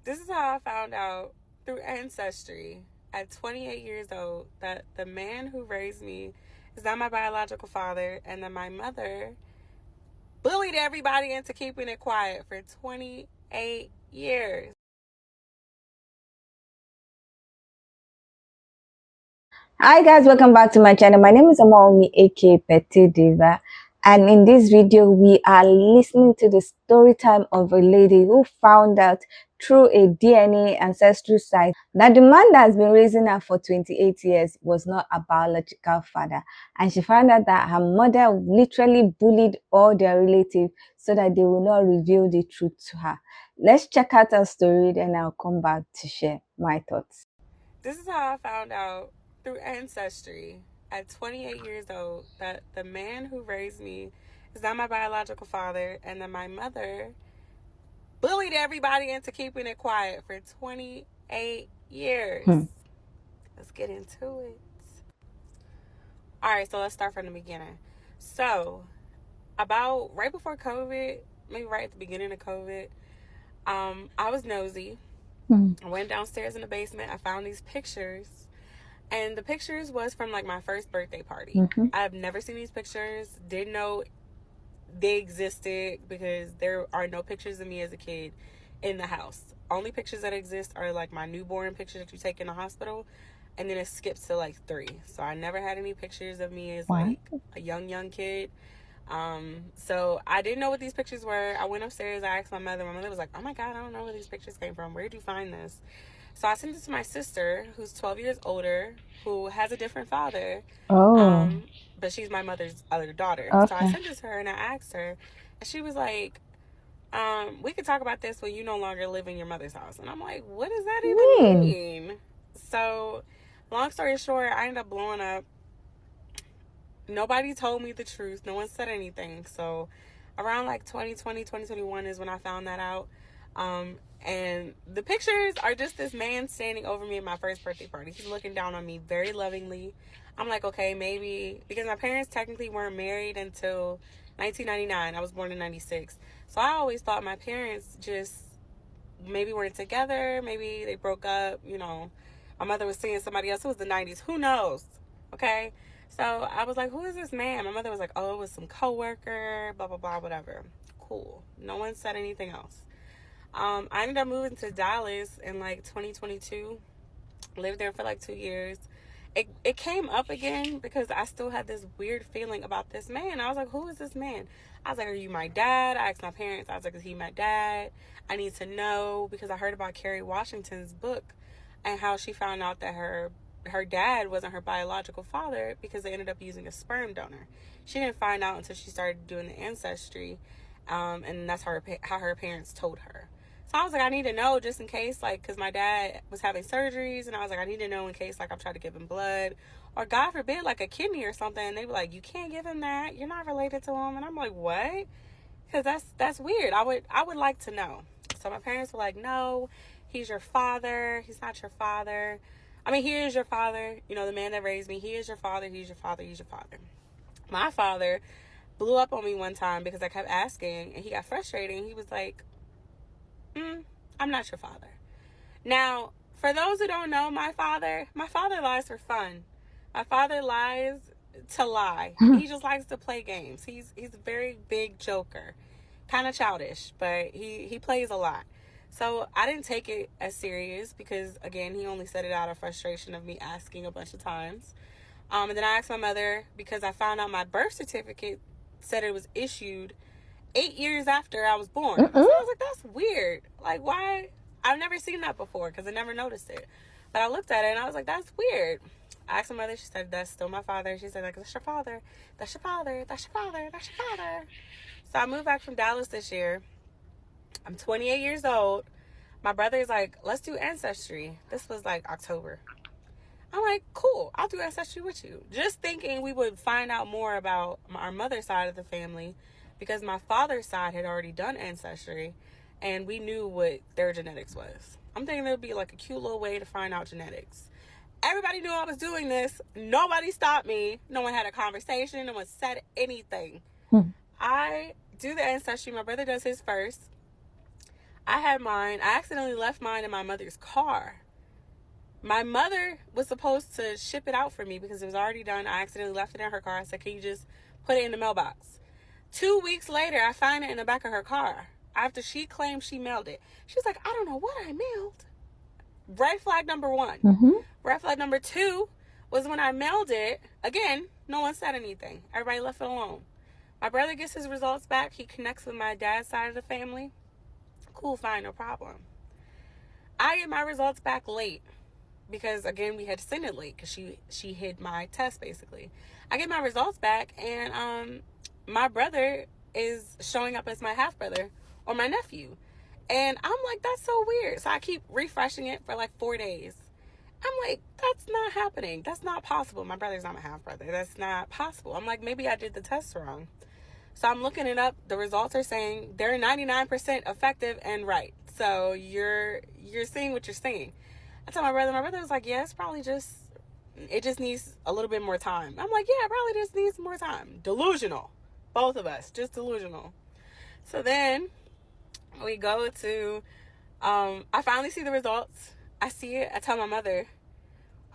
This is how I found out through Ancestry at 28 years old that the man who raised me is not my biological father, and that my mother bullied everybody into keeping it quiet for 28 years. Hi guys, welcome back to my channel. My name is Amaomi, aka Petite Diva, and in this video we are listening to the story time of a lady who found out through a DNA ancestry site that the man that has been raising her for 28 years was not a biological father, and she found out that her mother literally bullied all their relatives so that they will not reveal the truth to her. Let's check out her story, then I'll come back to share my thoughts. This is how I found out through Ancestry at 28 years old that the man who raised me is not my biological father, and that my mother bullied everybody into keeping it quiet for 28 years. Let's get into it. All right, so let's start from the beginning. So, about right before COVID, maybe right at the beginning of COVID, I was nosy. I went downstairs in the basement. I found these pictures, and the pictures was from like my first birthday party. I've never seen these pictures, didn't know they existed because there are no pictures of me as a kid in the house. Only pictures that exist are like my newborn pictures that you take in the hospital, and then it skips to like 3. So I never had any pictures of me as like a young kid. So I didn't know what these pictures were. I went upstairs, I asked my mother. My mother was like, oh my God, I don't know where these pictures came from. Where did you find this? So I sent it to my sister, who's 12 years older, who has a different father. But she's my mother's other daughter. So I sent it to her and I asked her, and she was like, we could talk about this when you no longer live in your mother's house. And I'm like, what does that even mean? So long story short, I ended up blowing up. Nobody told me the truth. No one said anything. So around like 2020, 2021 is when I found that out. And the pictures are just this man standing over me at my first birthday party. He's looking down on me very lovingly. I'm like, okay, maybe, because my parents technically weren't married until 1999. I was born in 96. So I always thought my parents just maybe weren't together. Maybe they broke up. You know, my mother was seeing somebody else. It was the 90s. Who knows? Okay. So I was like, who is this man? My mother was like, oh, it was some coworker, blah, blah, blah, whatever. Cool. No one said anything else. I ended up moving to Dallas in like 2022. Lived there for like 2 years. It came up again because I still had this weird feeling about this man. I was like, who is this man? I was like, are you my dad? I asked my parents. I was like, is he my dad? I need to know, because I heard about Kerry Washington's book and how she found out that her dad wasn't her biological father because they ended up using a sperm donor. She didn't find out until she started doing the ancestry, and that's how her parents told her. So I was like, I need to know just in case, like, because my dad was having surgeries, and I was like, I need to know in case, like, I'm trying to give him blood, or God forbid, like, a kidney or something. And they were like, you can't give him that. You're not related to him. And I'm like, what? Because that's weird. I would like to know. So my parents were like, no, he's your father. He's not your father. I mean, he is your father. You know, the man that raised me, he is your father. He's your father. He's your father. My father blew up on me one time because I kept asking, and he got frustrated. And he was like, I'm not your father. Now, for those who don't know my father lies for fun. My father lies to lie. He just likes to play games. He's a very big joker. Kind of childish, but he plays a lot. So I didn't take it as serious because, again, he only said it out of frustration of me asking a bunch of times. And then I asked my mother because I found out my birth certificate said it was issued 8 years after I was born. So I was like, that's weird. Like, why? I've never seen that before because I never noticed it. But I looked at it and I was like, that's weird. I asked my mother. She said, that's still my father. She said, like, that's your father. That's your father. That's your father. That's your father. So I moved back from Dallas this year. I'm 28 years old. My brother's like, let's do ancestry. This was like October. I'm like, cool, I'll do ancestry with you. Just thinking we would find out more about our mother's side of the family, because my father's side had already done ancestry and we knew what their genetics was. I'm thinking it would be like a cute little way to find out genetics. Everybody knew I was doing this. Nobody stopped me. No one had a conversation. No one said anything. I do the ancestry. My brother does his first. I had mine. I accidentally left mine in my mother's car. My mother was supposed to ship it out for me because it was already done. I accidentally left it in her car. I said, can you just put it in the mailbox? 2 weeks later, I find it in the back of her car after she claimed she mailed it. She was like, I don't know what I mailed. Red flag number one. Mm-hmm. Red flag number two was when I mailed it. Again, no one said anything. Everybody left it alone. My brother gets his results back. He connects with my dad's side of the family. Cool, fine, no problem. I get my results back late because, again, we had sent it late because she hid my test, basically. I get my results back, and my brother is showing up as my half-brother or my nephew. And I'm like, that's so weird. So I keep refreshing it for like 4 days. I'm like, that's not happening. That's not possible. My brother's not my half-brother. That's not possible. I'm like, maybe I did the test wrong. So I'm looking it up. The results are saying they're 99% effective and right. So you're seeing what you're seeing. I told my brother. My brother was like, yeah, it's probably it just needs a little bit more time. I'm like, yeah, it probably just needs more time. Delusional. Both of us. Just delusional. So then we go to, I finally see the results. I see it. I tell my mother.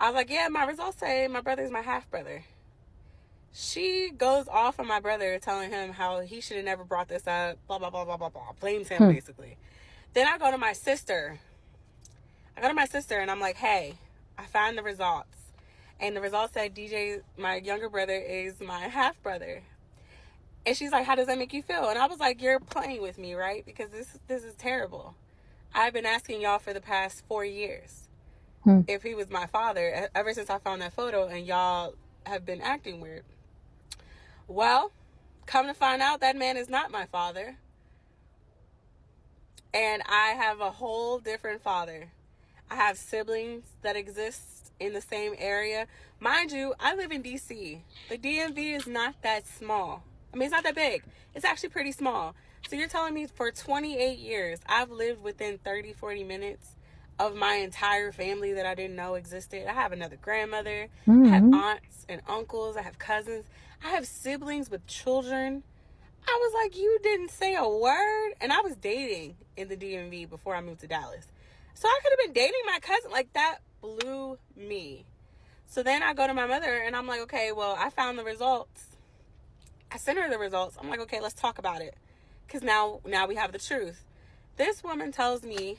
I was like, yeah, my results say my brother's my half-brother. She goes off on my brother, telling him how he should have never brought this up, blah, blah, blah, blah, blah, blah. Blames him, basically. Then I go to my sister. And I'm like, hey, I found the results. And the results said DJ, my younger brother, is my half-brother. And she's like, how does that make you feel? And I was like, you're playing with me, right? Because this is terrible. I've been asking y'all for the past 4 years if he was my father, ever since I found that photo, and y'all have been acting weird. Well, come to find out, that man is not my father. And I have a whole different father. I have siblings that exist in the same area. Mind you, I live in DC. The DMV is not that small. I mean, it's not that big. It's actually pretty small. So you're telling me for 28 years, I've lived within 30, 40 minutes of my entire family that I didn't know existed. I have another grandmother. I have aunts and uncles. I have cousins. I have siblings with children. I was like, you didn't say a word? And I was dating in the DMV before I moved to Dallas. So I could have been dating my cousin. Like, that blew me. So then I go to my mother and I'm like, okay, well, I found the results. I sent her the results. I'm like, okay, let's talk about it. Because now we have the truth. This woman tells me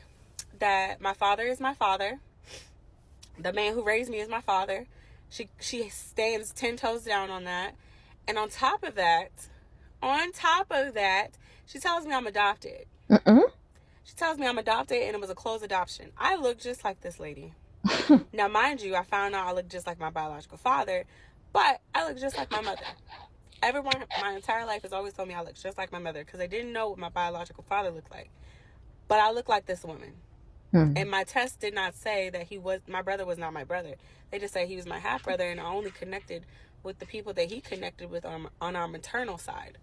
that my father is my father. The man who raised me is my father. She stands 10 toes down on that. And on top of that, she tells me I'm adopted. She tells me I'm adopted and it was a closed adoption. I look just like this lady. Now, mind you, I found out I look just like my biological father, but I look just like my mother. Everyone, my entire life has always told me I look just like my mother because they didn't know what my biological father looked like. But I look like this woman. And my test did not say that my brother was not my brother. They just said he was my half-brother, and I only connected with the people that he connected with on our maternal side.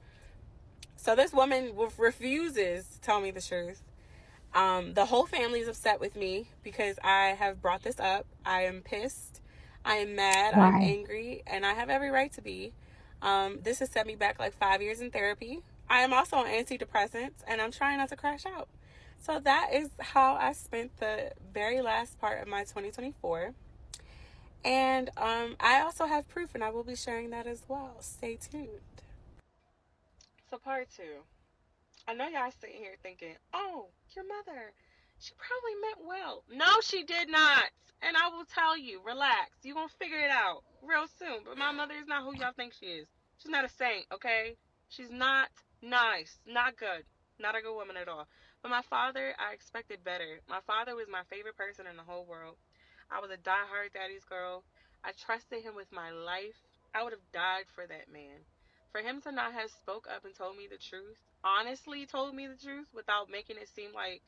So this woman refuses to tell me the truth. The whole family is upset with me because I have brought this up. I am pissed. I am mad. Why? I'm angry, and I have every right to be. This has set me back like 5 years in therapy. I am also on antidepressants, and I'm trying not to crash out. So that is how I spent the very last part of my 2024. And I also have proof, and I will be sharing that as well. Stay tuned. So part 2. I know y'all sitting here thinking, oh, your mother, she probably meant well. No, she did not. And I will tell you, relax. You're going to figure it out real soon. But my mother is not who y'all think she is. She's not a saint, okay? She's not nice, not good, not a good woman at all. But my father, I expected better. My father was my favorite person in the whole world. I was a diehard daddy's girl. I trusted him with my life. I would have died for that man. For him to not have spoke up and told me the truth, honestly told me the truth without making it seem like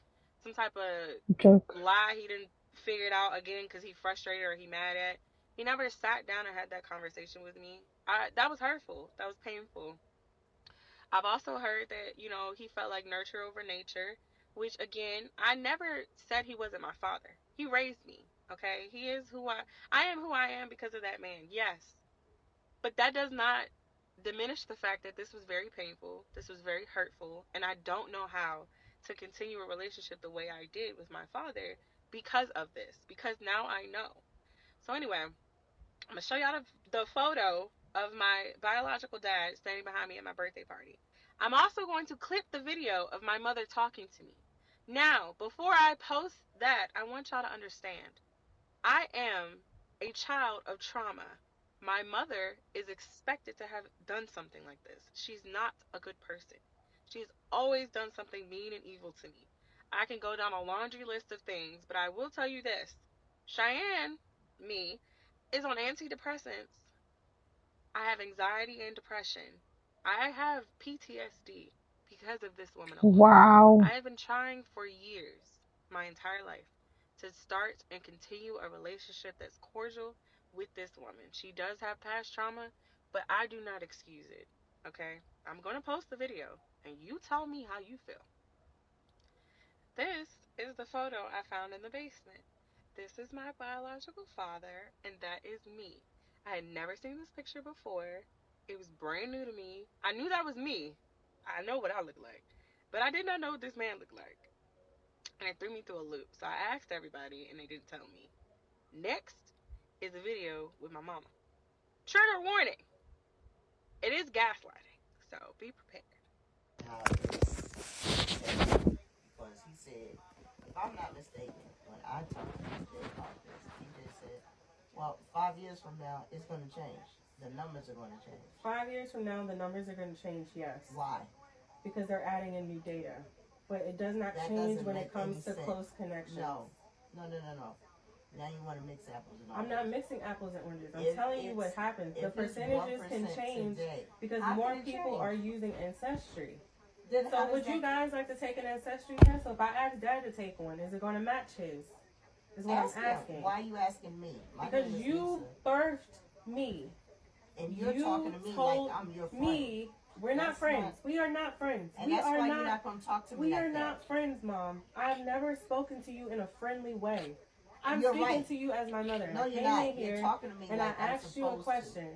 some type of Joke. lie he didn't figure it out again because he frustrated or he mad at. He never sat down and had that conversation with me. That was hurtful. That was painful. I've also heard that, he felt like nurture over nature, which again, I never said he wasn't my father. He raised me, okay? He is I am who I am because of that man, yes. But that does not diminish the fact that this was very painful, this was very hurtful, and I don't know how to continue a relationship the way I did with my father because of this, because now I know. So anyway, I'm going to show y'all the photo of my biological dad standing behind me at my birthday party. I'm also going to clip the video of my mother talking to me. Now, before I post that, I want y'all to understand, I am a child of trauma. My mother is expected to have done something like this. She's not a good person. She's always done something mean and evil to me. I can go down a laundry list of things, but I will tell you this. Cheyenne, me, is on antidepressants. I have anxiety and depression. I have PTSD because of this woman alone. Wow. I have been trying for years, my entire life, to start and continue a relationship that's cordial with this woman. She does have past trauma, but I do not excuse it. Okay? I'm going to post the video, and you tell me how you feel. This is the photo I found in the basement. This is my biological father, and that is me. I had never seen this picture before. It was brand new to me. I knew that was me. I know what I look like. But I did not know what this man looked like. And it threw me through a loop. So I asked everybody, and they didn't tell me. Next is a video with my mama. Trigger warning. It is gaslighting. So be prepared. Because he said, if I'm not mistaken, when I talked to DJ about this, DJ said, well, 5 years from now, it's going to change. The numbers are going to change. 5 years from now, the numbers are going to change, yes. Why? Because they're adding in new data. But it does not That change doesn't when make it comes to any sense. close connections. No. Now you want to mix apples and oranges. I'm not mixing apples and oranges. I'm telling you what happens. The percentages can change today, because more people are using Ancestry. Then So would you guys like to take an Ancestry test? So if I ask Dad to take one, is it going to match his? Is what I'm asking. Why are you asking me? Because you birthed me. And you're talking to me like I'm your friend. Me, we're not friends. We are not friends. And that's why you're not going to talk to me We like are that. not friends, Mom. I've never spoken to you in a friendly way. I'm speaking to you as my mother. No, you're not. You're talking to me and like I asked you a question.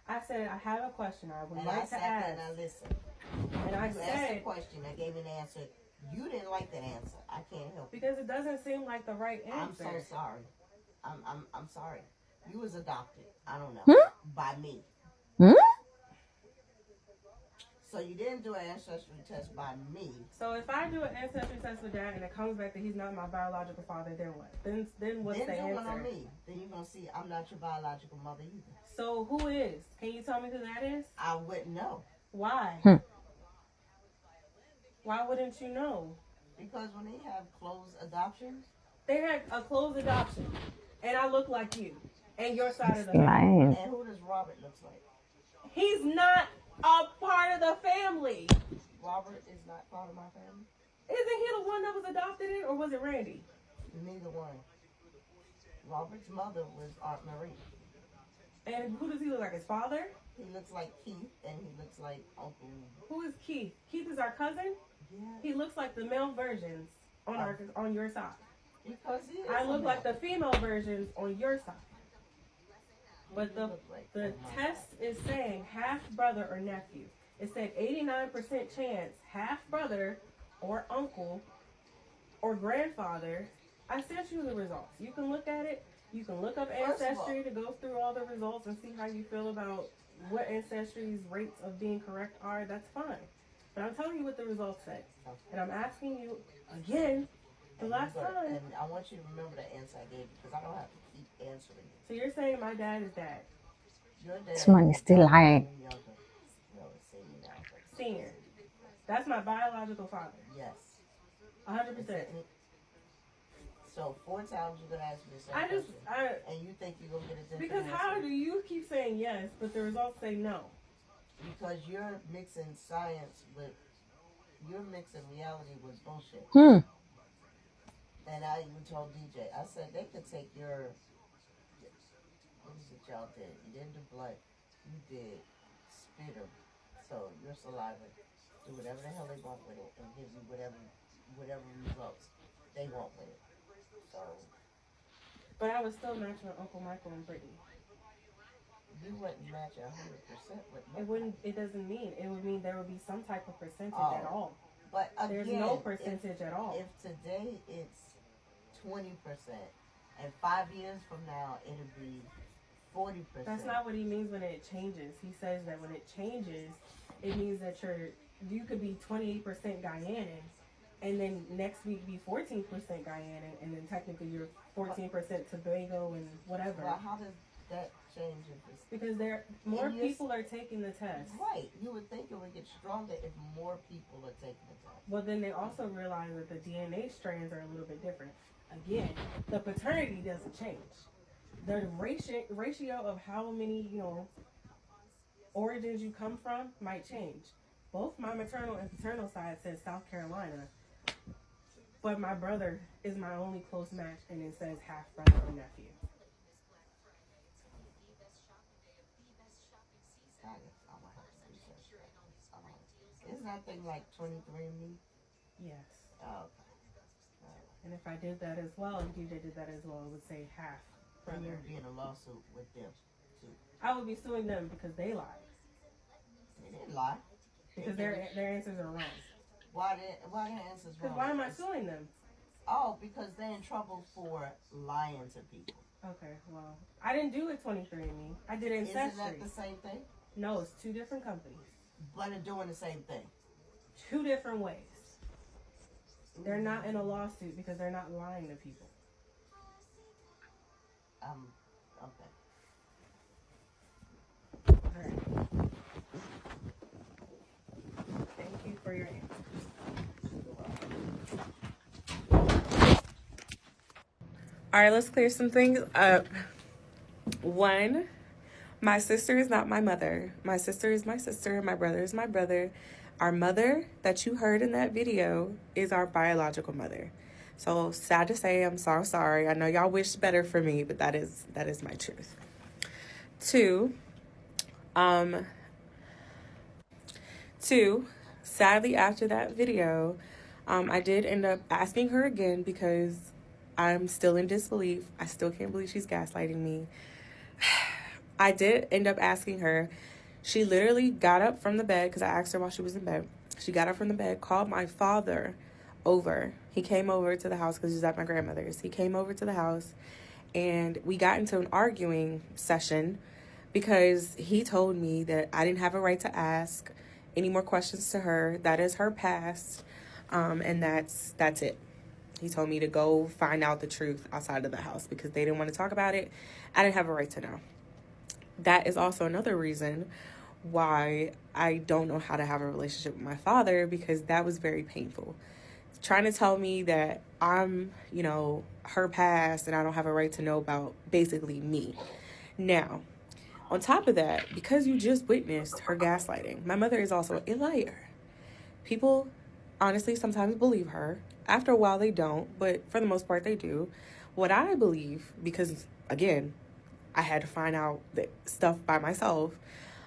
I said, I have a question I would like to ask. And I listened. And I said, asked a question. I gave an answer. You didn't like that answer. I can't help you. Because it doesn't seem like the right answer. I'm so sorry. I'm sorry. You was adopted. I don't know. By me. So you didn't do an ancestry test by me. So if I do an ancestry test with Dad and it comes back that he's not my biological father, then what? Then what's the answer? Then do one on me. Then you're going to see I'm not your biological mother either. So who is? Can you tell me who that is? I wouldn't know. Why? Why wouldn't you know? Because when they have closed adoptions. They had a closed adoption. And I look like you. And your side of the family. And who does Robert look like? He's not a part of the family. Robert is not part of my family? Isn't he the one that was adopted in, or was it Randy? Neither one. Robert's mother was Aunt Marie. And who does he look like? His father? He looks like Keith, and he looks like Uncle. Who is Keith? Keith is our cousin? Yeah. He looks like the male versions on your side. Because he is I look like the female versions on your side. But the test is saying half brother or nephew. It said 89% chance half brother or uncle or grandfather. I sent you the results. You can look at it. You can look up Ancestry to go through all the results and see how you feel about what Ancestry's rates of being correct are. That's fine. But I'm telling you what the results say. And I'm asking you again the last time. And I want you to remember the answer I gave you because I don't have to keep answering it. So you're saying my dad is dad? Your dad. This man is still lying. No, senior. Senior. That's my biological father. Yes. 100%. So 4 times you're gonna ask me the same question, and you think you're gonna get a different because answer. How do you keep saying yes, but the results say no? Because you're mixing science with, you're mixing reality with bullshit. And I even told DJ, I said they could take your, what is it y'all did? You didn't do blood, you did sputum. So your saliva, do whatever the hell they want with it, and give you whatever results they want with it. So, but I was still matching with Uncle Michael and Brittany. You wouldn't match 100% with Michael. It wouldn't. It doesn't mean. It would mean there would be some type of percentage at all. But again, there's no percentage at all. If today it's 20%, and 5 years from now it'll be 40%. That's not what he means when it changes. He says that when it changes, it means that you could be 28% Guyanan, and then next week be 14% Guyanan, and then technically you're 14% Tobago and whatever. Well, how does that change? Because more people are taking the test. Right. You would think it would get stronger if more people are taking the test. Well, then they also realize that the DNA strands are a little bit different. Again, the paternity doesn't change. The ratio of how many, origins you come from might change. Both my maternal and paternal side says South Carolina, but my brother is my only close match, and it says half brother and nephew. Isn't that thing like 23andMe? Yes. Oh, okay. And if I did that as well, and DJ did that as well, it would say half. And you would be in a lawsuit with them, too. I would be suing them because they lied. They didn't lie. Because their answers are wrong. Why their answers wrong? Because why am I suing them? Oh, because they're in trouble for lying to people. Okay, well, I didn't do it 23andMe. I did Ancestry. Isn't that the same thing? No, it's two different companies. But they're doing the same thing. Two different ways. They're not in a lawsuit because they're not lying to people. Okay. All right. Thank you for your answers. All right, let's clear some things up. One, my sister is not my mother. My sister is my sister. My brother is my brother. Our mother that you heard in that video is our biological mother. So sad to say, I'm so sorry. I know y'all wish better for me, but that is my truth. Two, sadly after that video, I did end up asking her again because I'm still in disbelief. I still can't believe she's gaslighting me. I did end up asking her. She literally got up from the bed because I asked her while she was in bed. She got up from the bed, called my father over. He came over to the house because he was at my grandmother's. He came over to the house and we got into an arguing session because he told me that I didn't have a right to ask any more questions to her. That is her past. And that's it. He told me to go find out the truth outside of the house because they didn't want to talk about it. I didn't have a right to know. That is also another reason why I don't know how to have a relationship with my father, because that was very painful. Trying to tell me that I'm, her past and I don't have a right to know about basically me. Now, on top of that, because you just witnessed her gaslighting, my mother is also a liar. People honestly sometimes believe her. After a while, they don't, but for the most part, they do. What I believe, because again, I had to find out that stuff by myself.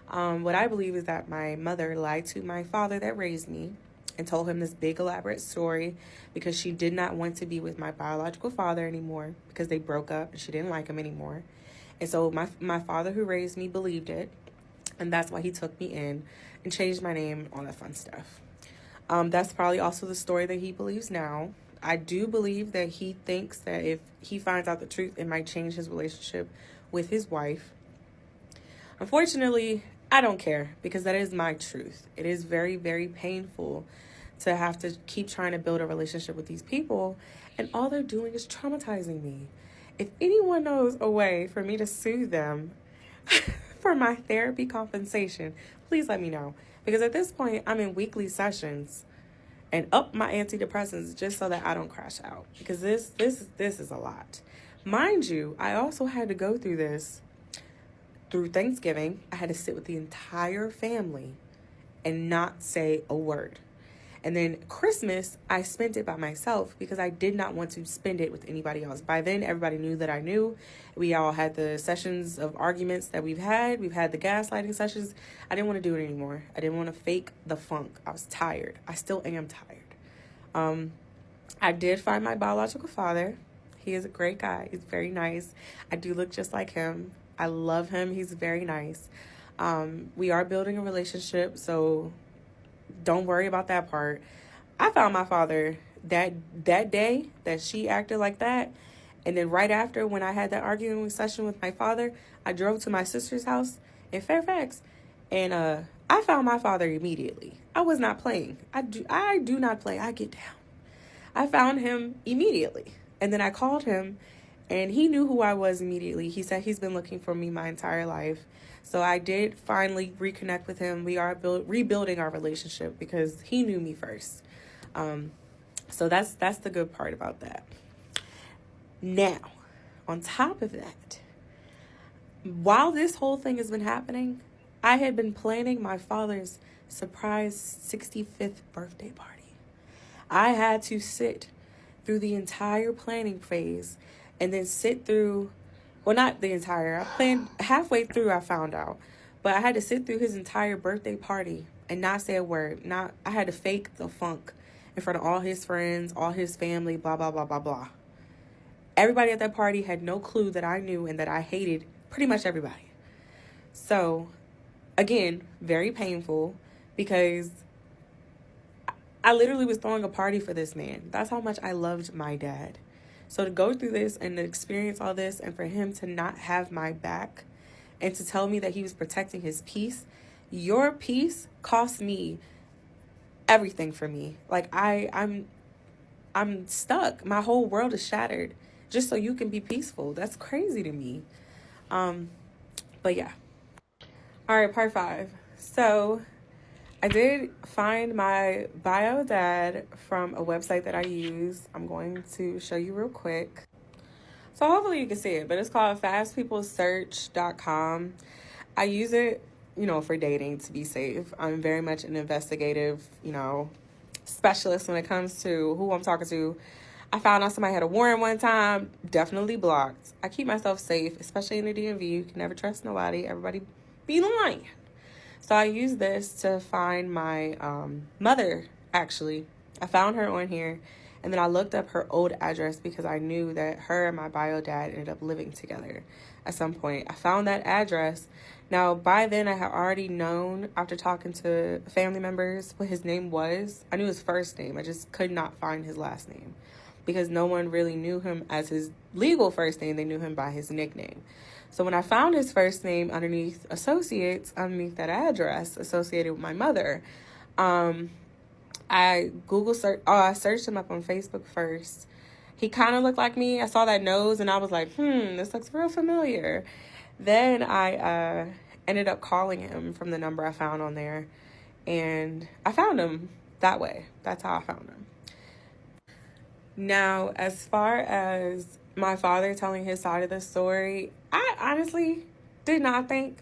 What I believe is that my mother lied to my father that raised me and told him this big elaborate story because she did not want to be with my biological father anymore because they broke up and she didn't like him anymore. And so my father who raised me believed it, and that's why he took me in and changed my name, all that fun stuff. That's probably also the story that he believes now. I do believe that he thinks that if he finds out the truth, it might change his relationship with his wife. Unfortunately, I don't care because that is my truth. It is very, very painful to have to keep trying to build a relationship with these people, and all they're doing is traumatizing me. If anyone knows a way for me to sue them for my therapy compensation, please let me know. Because at this point, I'm in weekly sessions and up my antidepressants just so that I don't crash out. Because this is a lot. Mind you, I also had to go through this through Thanksgiving. I had to sit with the entire family and not say a word. And then Christmas, I spent it by myself because I did not want to spend it with anybody else. By then, everybody knew that I knew. We all had the sessions of arguments that we've had. We've had the gaslighting sessions. I didn't want to do it anymore. I didn't want to fake the funk. I was tired. I still am tired. I did find my biological father. He is a great guy. He's very nice. I do look just like him. I love him. He's very nice. We are building a relationship, so don't worry about that part. I found my father that day that she acted like that. And then right after, when I had that arguing session with my father, I drove to my sister's house in Fairfax, and I found my father immediately. I was not playing. I do not play. I get down. I found him immediately. And then I called him, and he knew who I was immediately. He said he's been looking for me my entire life. So I did finally reconnect with him. We are rebuilding our relationship because he knew me first. So that's the good part about that. Now, on top of that, while this whole thing has been happening, I had been planning my father's surprise 65th birthday party. I had to sit through the entire planning phase and then sit through, well, not the entire, I planned halfway through, I found out, but I had to sit through his entire birthday party and not say a word. I had to fake the funk in front of all his friends, all his family, blah, blah, blah, blah, blah. Everybody at that party had no clue that I knew and that I hated pretty much everybody. So, again, very painful, because I literally was throwing a party for this man. That's how much I loved my dad. So to go through this and to experience all this, and for him to not have my back and to tell me that he was protecting his peace, your peace cost me everything for me. Like, I'm stuck. My whole world is shattered just so you can be peaceful. That's crazy to me. But yeah. All right, part 5. So I did find my bio dad from a website that I use. I'm going to show you real quick. So hopefully you can see it, but it's called fastpeoplesearch.com. I use it, for dating, to be safe. I'm very much an investigative, specialist when it comes to who I'm talking to. I found out somebody had a warrant one time, definitely blocked. I keep myself safe, especially in the DMV. You can never trust nobody. Everybody be lying. So I use this to find my mother, actually. I found her on here, and then I looked up her old address because I knew that her and my bio dad ended up living together at some point. I found that address. Now, by then, I had already known, after talking to family members, what his name was. I knew his first name. I just could not find his last name because no one really knew him as his legal first name. They knew him by his nickname. So when I found his first name underneath associates, underneath that address associated with my mother, I searched him up on Facebook first. He kind of looked like me. I saw that nose and I was like, this looks real familiar. Then I ended up calling him from the number I found on there, and I found him that way. That's how I found him. Now, as far as my father telling his side of the story, I honestly did not think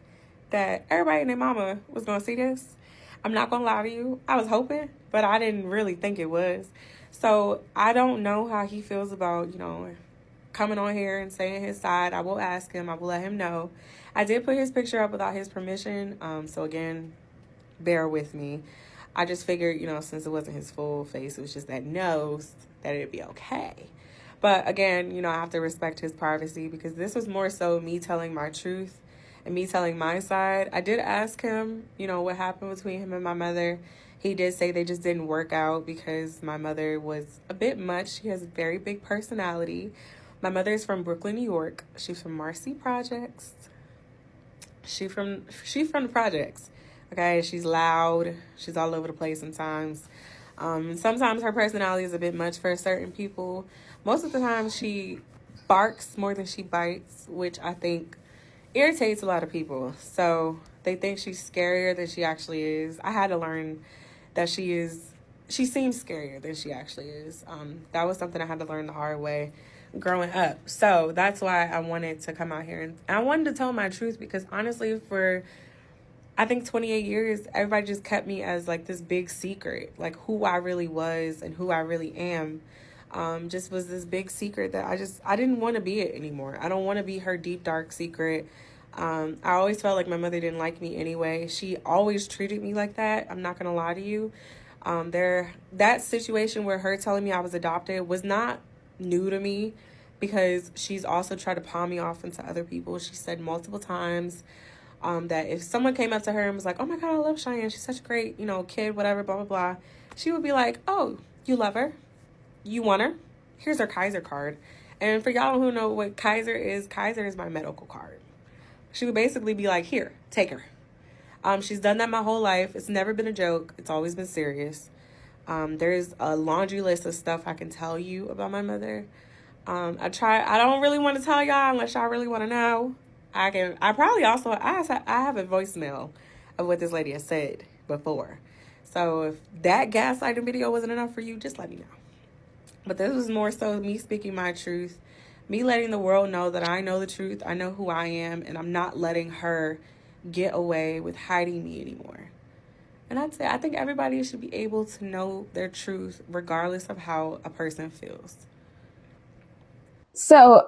that everybody and their mama was going to see this. I'm not going to lie to you. I was hoping, but I didn't really think it was. So I don't know how he feels about, coming on here and saying his side. I will ask him. I will let him know. I did put his picture up without his permission. So again, bear with me. I just figured, since it wasn't his full face, it was just that nose, that it'd be okay. But again, I have to respect his privacy because this was more so me telling my truth and me telling my side. I did ask him, what happened between him and my mother. He did say they just didn't work out because my mother was a bit much. She has a very big personality. My mother is from Brooklyn, New York. She's from Marcy Projects. She's from the projects. Okay, she's loud. She's all over the place sometimes. Sometimes her personality is a bit much for certain people. Most of the time she barks more than she bites, which I think irritates a lot of people. So they think she's scarier than she actually is. I had to learn that she seems scarier than she actually is. That was something I had to learn the hard way growing up. So that's why I wanted to come out here and I wanted to tell my truth, because honestly, for I think 28 years, everybody just kept me as like this big secret, like who I really was and who I really am. Just was this big secret that I didn't want to be it anymore. I don't want to be her deep, dark secret. I always felt like my mother didn't like me anyway. She always treated me like that. I'm not going to lie to you. That situation where her telling me I was adopted was not new to me, because she's also tried to palm me off into other people. She said multiple times that if someone came up to her and was like, oh my God, I love Cheyenne, she's such a great, kid, whatever, blah, blah, blah, she would be like, oh, you love her? You want her? Here's her Kaiser card. And for y'all who know what Kaiser is my medical card. She would basically be like, here, take her. She's done that my whole life. It's never been a joke. It's always been serious. There's a laundry list of stuff I can tell you about my mother. I don't really want to tell y'all unless y'all really want to know. I have a voicemail of what this lady has said before. So if that gaslighting video wasn't enough for you, just let me know. But this was more so me speaking my truth, me letting the world know that I know the truth, I know who I am, and I'm not letting her get away with hiding me anymore. And I'd say I think everybody should be able to know their truth regardless of how a person feels. So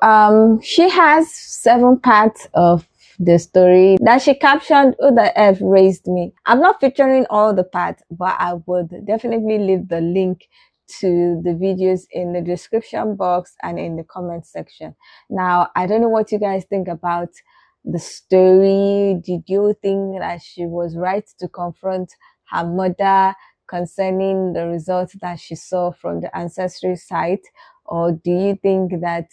she has 7 parts of the story that she captioned Who the F Raised Me. I'm not featuring all the parts, but I would definitely leave the link to the videos in the description box and in the comment section. Now, I don't know what you guys think about the story. Did you think that she was right to confront her mother concerning the results that she saw from the ancestry site? Or do you think that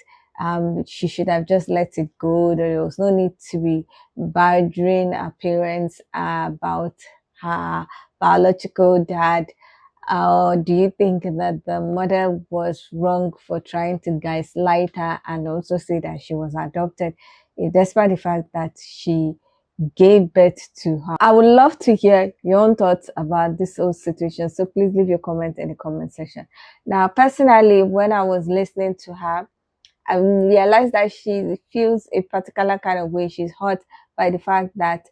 she should have just let it go? There was no need to be badgering her parents about her biological dad? Or do you think that the mother was wrong for trying to gaslight her and also say that she was adopted, despite the fact that she gave birth to her? I would love to hear your own thoughts about this whole situation, so please leave your comment in the comment section. Now, personally, when I was listening to her, I realized that she feels a particular kind of way. She's hurt by the fact that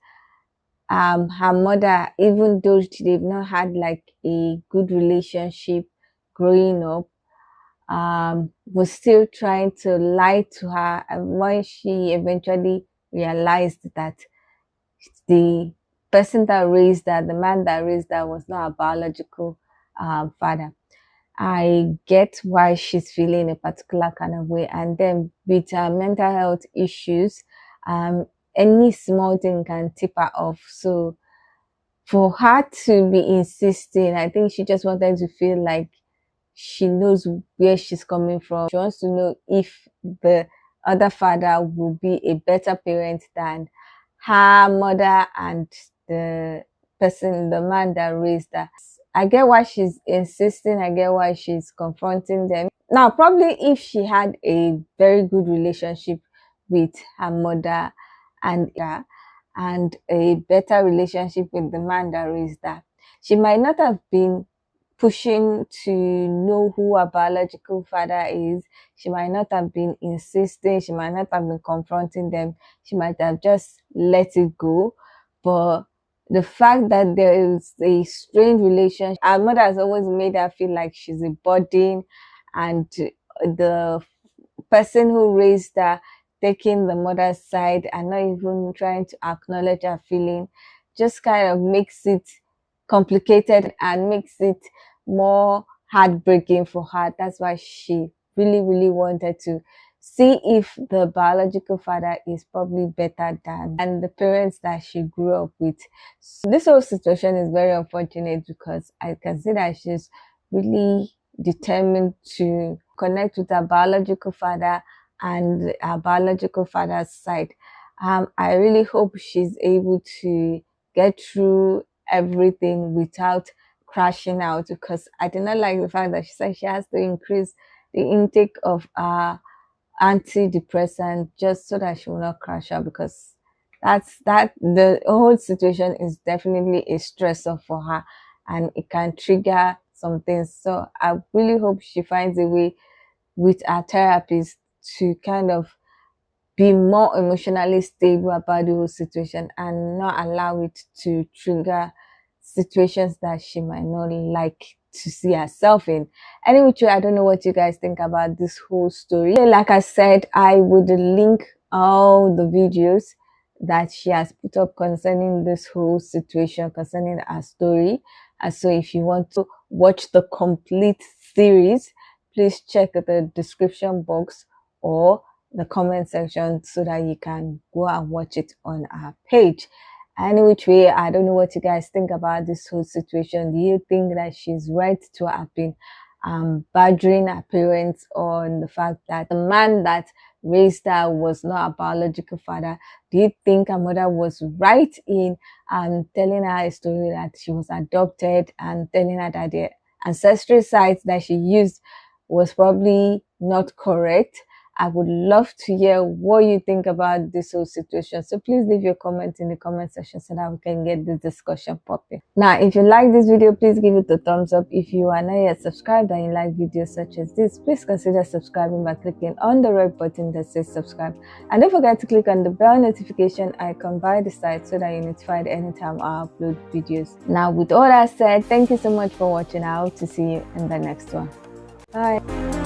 her mother, even though they've not had like a good relationship growing up, was still trying to lie to her. And when she eventually realized that the person that raised her, the man that raised her, was not a biological father, I get why she's feeling a particular kind of way. And then with her mental health issues, any small thing can tip her off. So for her to be insisting, I think she just wanted to feel like she knows where she's coming from. She wants to know if the other father will be a better parent than her mother and the man that raised her. I get why she's insisting. I get why she's confronting them. Now, probably if she had a very good relationship with her mother and a better relationship with the man that raised her, she might not have been pushing to know who her biological father is. She might not have been insisting. She might not have been confronting them. She might have just let it go. But the fact that there is a strained relationship, her mother has always made her feel like she's a burden, and the person who raised her taking the mother's side and not even trying to acknowledge her feeling just kind of makes it complicated and makes it more heartbreaking for her. That's why she really wanted to see if the biological father is probably better than the parents that she grew up with. So this whole situation is very unfortunate because I can see that she's really determined to connect with her biological father and her biological father's side. I really hope she's able to get through everything without crashing out, because I did not like the fact that she said she has to increase the intake of antidepressant just so that she will not crash out, because the whole situation is definitely a stressor for her and it can trigger some things. So I really hope she finds a way with her therapist to kind of be more emotionally stable about the whole situation and not allow it to trigger situations that she might not like to see herself in. Anyway, I don't know what you guys think about this whole story. Like I said, I would link all the videos that she has put up concerning this whole situation, concerning her story. And so if you want to watch the complete series, please check the description box or the comment section so that you can go and watch it on our page. Any which way, I don't know what you guys think about this whole situation. Do you think that she's right to have been badgering her parents on the fact that the man that raised her was not a biological father? Do you think her mother was right in telling her a story that she was adopted and telling her that the ancestral sites that she used was probably not correct? I would love to hear what you think about this whole situation. So please leave your comments in the comment section so that we can get this discussion popping. Now, if you like this video, please give it a thumbs up. If you are not yet subscribed and you like videos such as this, please consider subscribing by clicking on the red button that says subscribe. And don't forget to click on the bell notification icon by the side so that you're notified anytime I upload videos. Now, with all that said, thank you so much for watching. I hope to see you in the next one. Bye.